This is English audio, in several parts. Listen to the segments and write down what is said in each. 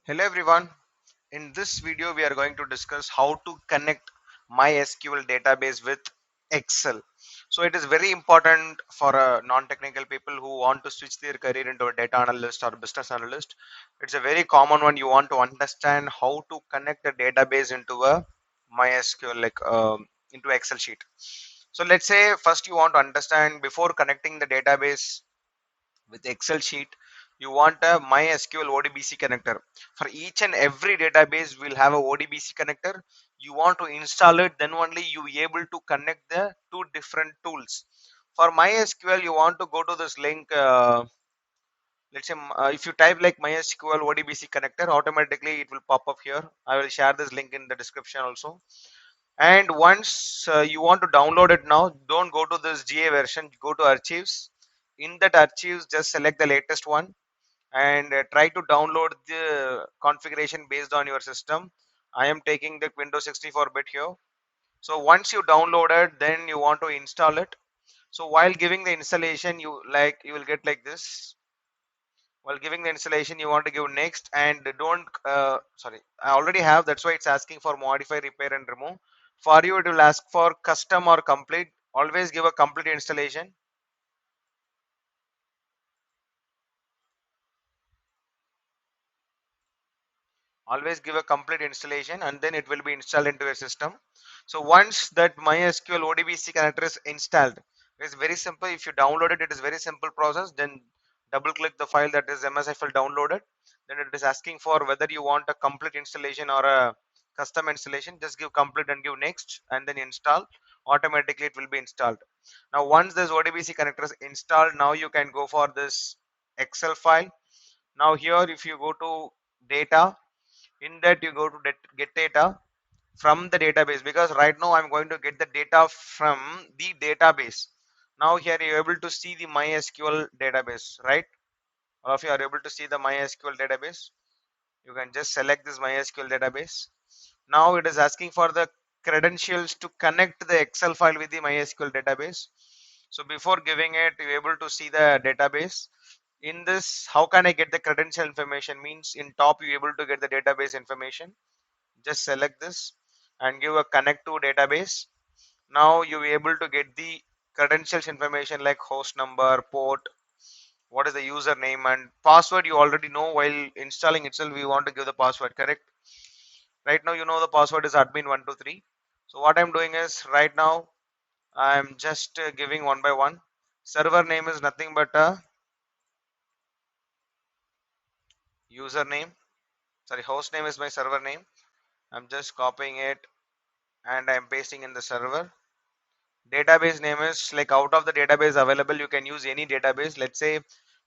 Hello everyone. In this video we are going to discuss how to connect MySQL database with Excel. So it is very important for non-technical people who want to switch their career into a data analyst or business analyst. It's a very common one. You want to understand how to connect a database into a MySQL into Excel sheet. So let's say first you want to understand before connecting the database with Excel sheet, you want a MySQL ODBC connector. For each and every database will have a ODBC connector. You want to install it, then only you be able to connect the two different tools. For MySQL, you want to go to this link. Let's say if you type like MySQL ODBC connector, automatically it will pop up here. I will share this link in the description also. And once you want to download it now, don't go to this GA version, go to archives. In that archives, just select the latest one and try to download the configuration based on your system. I am taking the Windows 64-bit here. So once you download it, then you want to install it. So while giving the installation, you will get like this. While giving the installation, you want to give next and don't sorry, I already have, that's why it's asking for modify, repair and remove. For you it will ask for custom or complete. Always give a complete installation. Always give a complete installation and then it will be installed into your system. So once that MySQL ODBC connector is installed, it's very simple. If you download it, it is very simple process. Then double click the file, that is MSFL downloaded. Then it is asking for whether you want a complete installation or a custom installation. Just give complete and give next and then install. Automatically it will be installed. Now once this ODBC connector is installed, now you can go for this Excel file. Now here if you go to data, in that you go to get data from the database, because right now I'm going to get the data from the database. Now here you're able to see the MySQL database, right? All of you are able to see the MySQL database. You can just select this MySQL database. Now it is asking for the credentials to connect the Excel file with the MySQL database. So before giving it, you're able to see the database. In this, how can I get the credential information? Means in top you're able to get the database information. Just select this and give a connect to database. Now you'll be able to get the credentials information like host number, port, what is the username and password. You already know while installing itself we want to give the password, correct? Right now you know the password is admin123. So what I'm doing is right now I'm just giving one by one. Server name is nothing but a username. Sorry, host name is my server name. I'm just copying it and I'm pasting in the server. Database name is like out of the database available, you can use any database. Let's say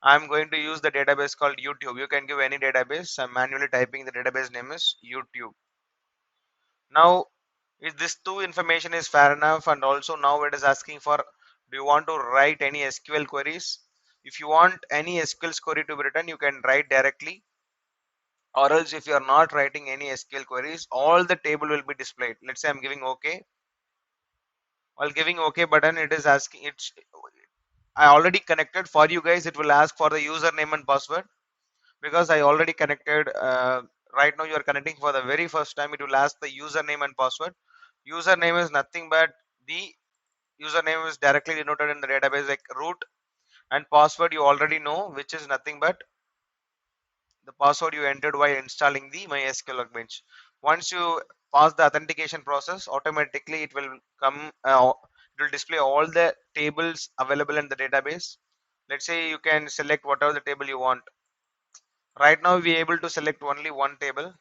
I'm going to use the database called YouTube. You can give any database. I'm manually typing the database name is YouTube. Now if this two information is fair enough, and also now it is asking for, do you want to write any SQL queries? If you want any SQL query to be written, you can write directly, or else if you are not writing any SQL queries, all the table will be displayed. Let's say I'm giving OK. While giving OK button, it is asking, it's I already connected. For you guys it will ask for the username and password, because I already connected. Right now you are connecting for the very first time, it will ask the username and password. Username is nothing but the username is directly denoted in the database like root, and password you already know, which is nothing but the password you entered while installing the MySQL Workbench. Once you pass the authentication process, automatically it will come, it will display all the tables available in the database. Let's say you can select whatever the table you want. Right now we are able to select only one table,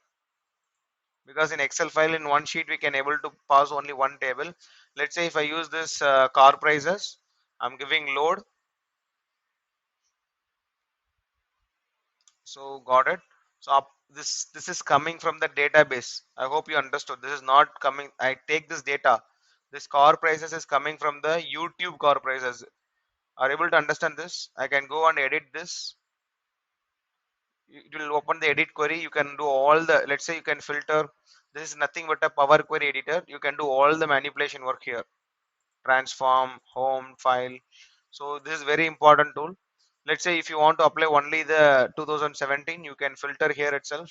because in Excel file in one sheet we can able to pass only one table. Let's say if I use this car prices, I'm giving load. So got it. So this is coming from the database. I hope you understood. This is not coming. I take this data. This car prices is coming from the YouTube car prices. Are able to understand this? I can go and edit this. It will open the edit query. You can do all the. Let's say you can filter. This is nothing but a Power Query editor. You can do all the manipulation work here. Transform, home, file. So this is very important tool. Let's say if you want to apply only the 2017, you can filter here itself.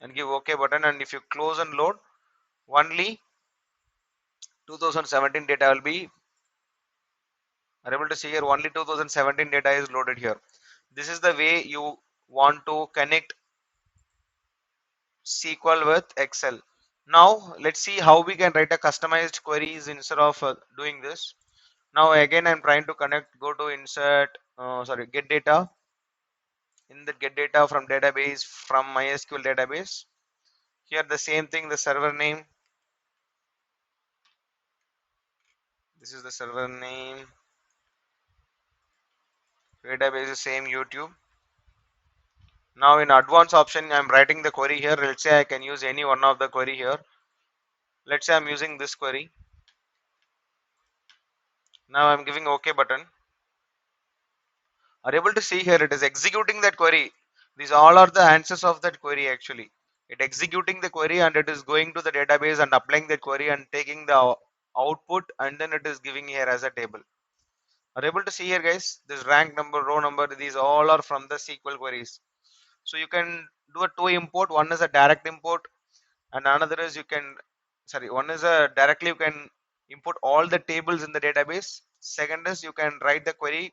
and give OK button, and if you close and load, only 2017 data will be, are able to see here, only 2017 data is loaded here. This is the way you want to connect SQL with Excel. Now let's see how we can write a customized queries instead of doing this. Now again I'm trying to connect, go to insert, get data. In the get data from database, from MySQL database, here the same thing, the server name, this is the server name, database is same YouTube. Now in advanced option I'm writing the query here. Let's say I can use any one of the query here. Let's say I'm using this query. Now I'm giving OK button. Are able to see here, it is executing that query. These all are the answers of that query actually. It executing the query and it is going to the database and applying that query and taking the output, and then it is giving here as a table. Are able to see here guys, this rank number, row number, these all are from the SQL queries. So you can do a two import. One is a direct import and another is you can, sorry, one is a directly you can import all the tables in the database. Second is you can write the query,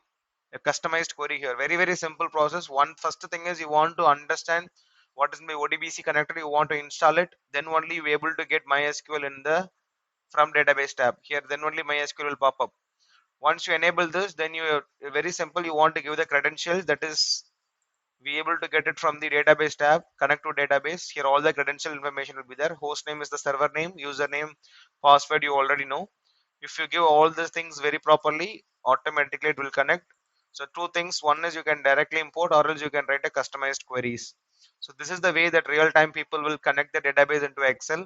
a customized query here. Very simple process. One first thing is you want to understand what is my ODBC connector, you want to install it, then only you able to get MySQL in the from database tab here, then only MySQL will pop up. Once you enable this, then you, very simple, you want to give the credentials, that is we able to get it from the database tab, connect to database. Here all the credential information will be there. Host name is the server name, username, password you already know. If you give all these things very properly, automatically it will connect. So two things, one is you can directly import or else you can write a customized queries. So this is the way that real time people will connect the database into Excel,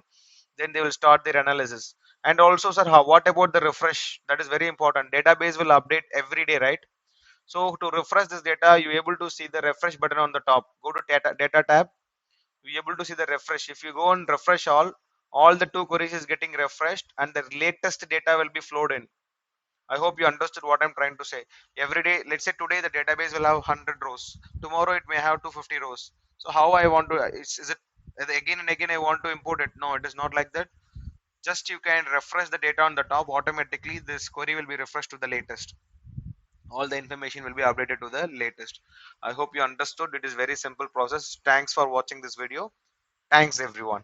then they will start their analysis. And also sir, what about the refresh? That is very important. Database will update every day, right? So to refresh this data, you able to see the refresh button on the top. Go to data tab. You able to see the refresh. If you go and refresh all the two queries is getting refreshed and the latest data will be flowed in. I hope you understood what I'm trying to say. Every day, let's say today the database will have 100 rows. Tomorrow it may have 250 rows. So how I want to, is it again and again I want to import it? No, it is not like that. Just you can refresh the data on the top, automatically this query will be refreshed to the latest. All the information will be updated to the latest. I hope you understood. It is very simple process. Thanks for watching this video. Thanks everyone.